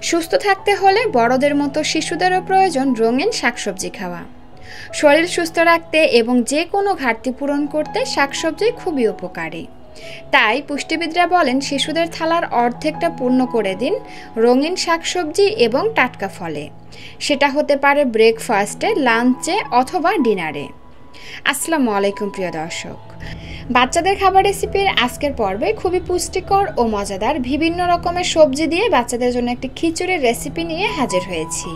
সুস্থ থাকতে হলে বড়দের মতো শিশুদেরও প্রয়োজন রঙিন শাকসবজি খাওয়া। শরীর সুস্থ রাখতে এবং যে কোনো ঘাটতি পূরণ করতে শাকসবজি খুবই উপকারী। তাই পুষ্টিবিদরা বলেন শিশুদের থালার অর্ধেকটা পূর্ণ করে দিন রঙিন শাকসবজি এবং টাটকা ফলে। সেটা হতে পারে ব্রেকফাস্টে, লাঞ্চে অথবা ডিনারে। আসসালামু আলাইকুম প্রিয় দর্শক, বাচ্চাদের খাবার রেসিপির আজকের পর্বে খুবই পুষ্টিকর ও মজাদার বিভিন্ন রকমের সবজি দিয়ে বাচ্চাদের জন্য একটি খিচুড়ির রেসিপি নিয়ে হাজির হয়েছি।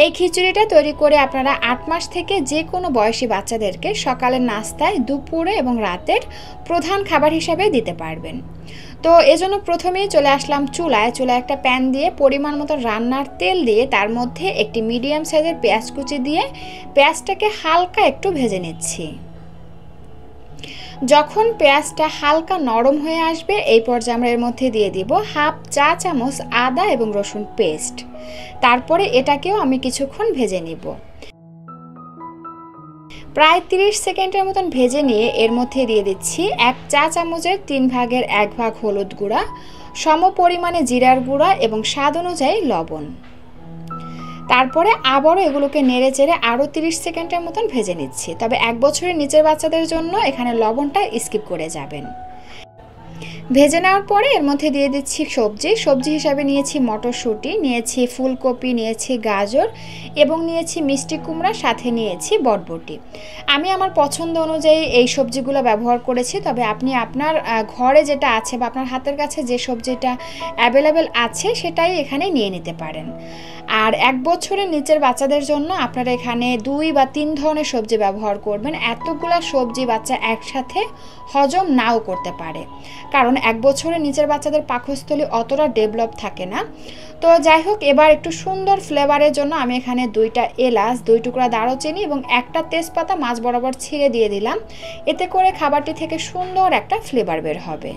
এই খিচুড়িটা তৈরি করে আপনারা 8 মাস থেকে যে কোনো বয়সী বাচ্চাদেরকে সকালের নাস্তায়, দুপুরে এবং রাতের প্রধান খাবার হিসাবে দিতে পারবেন। তো এজন্য প্রথমেই চলে আসলাম চুলায় একটা প্যান দিয়ে পরিমাণ মতো রান্নার তেল দিয়ে তার মধ্যে একটি মিডিয়াম সাইজের পেঁয়াজ কুচি দিয়ে পেঁয়াজটাকে হালকা একটু ভেজে নিচ্ছি। যখন পেঁয়াজটা হালকা নরম হয়ে আসবে এই পর্যায়ে আমরা এর মধ্যে দিয়ে দিব হাফ চা চামচ আদা এবং রসুন পেস্ট। তারপরে এটাকেও আমি কিছুক্ষণ ভেজে নিব। প্রায় 30 সেকেন্ডের মতন ভেজে নিয়ে এর মধ্যে দিয়ে দিচ্ছি 1 চা চামচের 3 ভাগের 1 ভাগ হলুদ গুঁড়া, সম পরিমাণে জিরার গুঁড়া এবং স্বাদ অনুযায়ী লবণ। তারপরে আবারও এগুলোকে নেড়ে চেড়ে আরও 30 সেকেন্ডের মতন ভেজে নিচ্ছি। তবে 1 বছরের নিচের বাচ্চাদের জন্য এখানে লবণটা স্কিপ করে যাবেন। ভেজে নেওয়ার পরে এর মধ্যে দিয়ে দিচ্ছি সবজি হিসাবে নিয়েছি মটরশুঁটি, নিয়েছি ফুলকপি, নিয়েছি গাজর এবং নিয়েছি মিষ্টি কুমড়া, সাথে নিয়েছি বরবটি। আমি আমার পছন্দ অনুযায়ী এই সবজিগুলো ব্যবহার করেছি, তবে আপনি আপনার ঘরে যেটা আছে বা আপনার হাতের কাছে যে সবজিটা অ্যাভেলেবেল আছে সেটাই এখানে নিয়ে নিতে পারেন। আর 1 বছরের নিচের বাচ্চাদের জন্য আপনারা এখানে 2 বা 3 ধরনের সবজি ব্যবহার করবেন। এতগুলা সবজি বাচ্চা একসাথে হজম নাও করতে পারে, কারণ 1 বছরের নিচের বাচ্চাদের পাকস্থলী অতটা ডেভেলপ থাকে না। তো যাই হোক, এবার একটু সুন্দর ফ্লেভারের জন্য আমি এখানে 2টা এলাচ, 2 টুকরা দারুচিনি এবং 1টা তেজপাতা মাঝ বরাবর ছিঁড়ে দিয়ে দিলাম। এতে করে খাবারটি থেকে সুন্দর একটা ফ্লেভার বের হবে।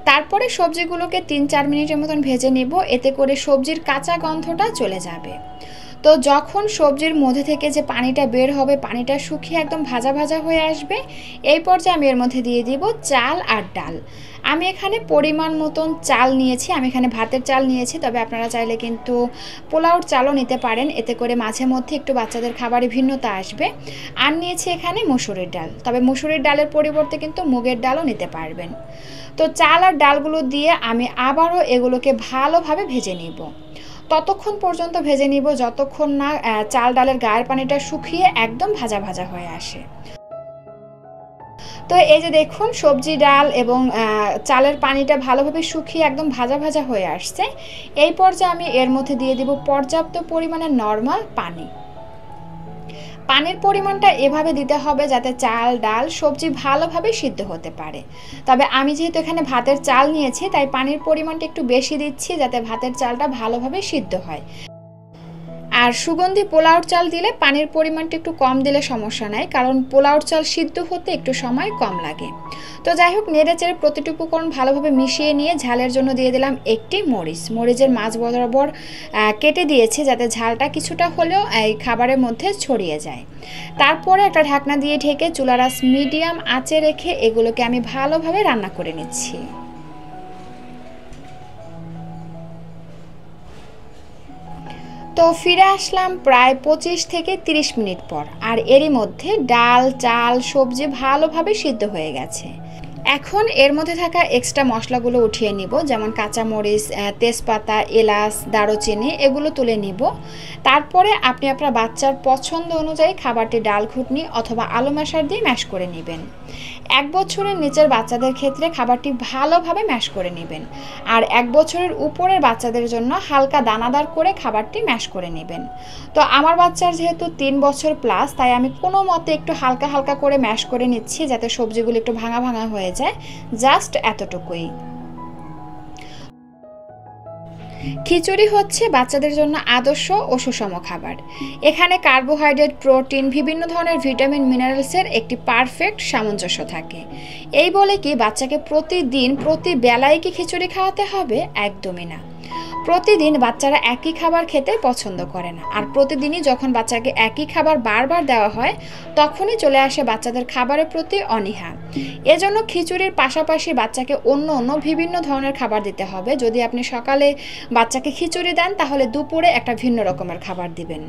তারপরে সবজিগুলোকে 3-4 মিনিটের মতন ভেজে নেব, এতে করে সবজির কাঁচা গন্ধটা চলে যাবে। তো যখন সবজির মধ্যে থেকে যে পানিটা বের হবে, পানিটা শুকিয়ে একদম ভাজা ভাজা হয়ে আসবে, এই পর্যায়ে আমি এর মধ্যে দিয়ে দিব চাল আর ডাল। আমি এখানে পরিমাণ মতন চাল নিয়েছি, আমি এখানে ভাতের চাল নিয়েছি, তবে আপনারা চাইলে কিন্তু পোলাওর চালও নিতে পারেন, এতে করে মাঝে মধ্যে একটু বাচ্চাদের খাবারে ভিন্নতা আসবে। আর নিয়েছি এখানে মসুরির ডাল, তবে মসুরির ডালের পরিবর্তে কিন্তু মুগের ডালও নিতে পারবেন। তো চাল আর ডালগুলো দিয়ে আমি আবারও এগুলোকে ভালোভাবে ভেজে নিব। ততক্ষণ পর্যন্ত ভেজে নিব যতক্ষণ না চাল ডালের গায়ের পানিটা শুকিয়ে একদম ভাজা ভাজা হয়ে আসে। তো এই যে দেখুন, সবজি, ডাল এবং চালের পানিটা ভালোভাবে শুকিয়ে একদম ভাজা ভাজা হয়ে আসছে। এই পর্যায়ে আমি এর মধ্যে দিয়ে দিব পর্যাপ্ত পরিমাণে নরমাল পানি। পানির পরিমাণটা এভাবে দিতে হবে যাতে চাল, ডাল, সবজি ভালোভাবে সিদ্ধ হতে পারে। তবে আমি যেহেতু এখানে ভাতের চাল নিয়েছি তাই পানির পরিমাণটা একটু বেশি দিচ্ছি যাতে ভাতের চালটা ভালোভাবে সিদ্ধ হয়। আর সুগন্ধি পোলাওর চাল দিলে পানির পরিমাণটা একটু কম দিলে সমস্যা নাই, কারণ পোলাওর চাল সিদ্ধ হতে একটু সময় কম লাগে। তো যাই হোক, নেড়ে চেড়ে প্রতিটি উপকরণ ভালোভাবে মিশিয়ে নিয়ে ঝালের জন্য দিয়ে দিলাম একটি মরিচের মাঝ বরাবর কেটে দিয়েছি যাতে ঝালটা কিছুটা হলেও এই খাবারের মধ্যে ছড়িয়ে যায়। তারপরে একটা ঢাকনা দিয়ে ঢেকে চুলার আঁচ মিডিয়াম আঁচে রেখে এগুলোকে আমি ভালোভাবে রান্না করে নিচ্ছি। তো ফিরে আসলাম প্রায় 25 থেকে 30 মিনিট পর, আর এরই মধ্যে ডাল, চাল, সবজি ভালোভাবে সিদ্ধ হয়ে গেছে। এখন এর মধ্যে থাকা এক্সট্রা মশলাগুলো উঠিয়ে নিব, যেমন কাঁচামরিচ, তেজপাতা, এলাচ, দারুচিনি এগুলো তুলে নিব। তারপরে আপনি আপনার বাচ্চার পছন্দ অনুযায়ী খাবারটি ডাল ঘুটনি অথবা আলু ম্যাশার দিয়ে ম্যাশ করে নেবেন। 1 বছরের নিচের বাচ্চাদের ক্ষেত্রে খাবারটি ভালোভাবে ম্যাশ করে নেবেন, আর 1 বছরের উপরের বাচ্চাদের জন্য হালকা দানাদার করে খাবারটি ম্যাশ করে নেবেন। তো আমার বাচ্চার যেহেতু 3 বছর প্লাস, তাই আমি কোনো মতে একটু হালকা হালকা করে ম্যাশ করে নিচ্ছি যাতে সবজিগুলো একটু ভাঙা ভাঙা হয়ে যায়, জাস্ট এতটুকুই। খিচুড়ি হচ্ছে বাচ্চাদের জন্য আদর্শ ও সুষম খাবার। এখানে কার্বোহাইড্রেট, প্রোটিন, বিভিন্ন ধরনের ভিটামিন, মিনারেলসের একটি পারফেক্ট সামঞ্জস্য থাকে। এই বলে কি বাচ্চাকে প্রতিদিন প্রতি বেলায় কি খিচুড়ি খাওয়াতে হবে? একদমই না। প্রতিদিন বাচ্চারা একই খাবার খেতে পছন্দ করে না, আর প্রতিদিনই যখন বাচ্চাকে একই খাবার বারবার দেওয়া হয় তখনই চলে আসে বাচ্চাদের খাবারের প্রতি অনীহা। এজন্য খিচুড়ির পাশাপাশি বাচ্চাকে অন্য অন্য বিভিন্ন ধরনের খাবার দিতে হবে। যদি আপনি সকালে বাচ্চাকে খিচুড়ি দেন তাহলে দুপুরে একটা ভিন্ন রকমের খাবার দিবেন।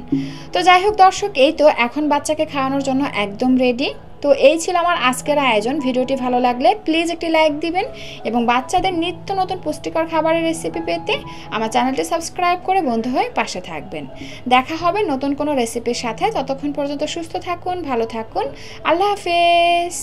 তো যাই হোক দর্শক, এই তো এখন বাচ্চাকে খাওয়ানোর জন্য একদম রেডি। তো এই ছিল আমার আজকের আয়োজন। ভিডিওটি ভালো লাগলে প্লিজ একটি লাইক দিবেন এবং বাচ্চাদের নিত্য নতুন পুষ্টিকর খাবারের রেসিপি পেতে আমার চ্যানেলটি সাবস্ক্রাইব করে বন্ধু হয়ে পাশে থাকবেন। দেখা হবে নতুন কোনো রেসিপির সাথে। ততক্ষণ পর্যন্ত সুস্থ থাকুন, ভালো থাকুন। আল্লাহ হাফেজ।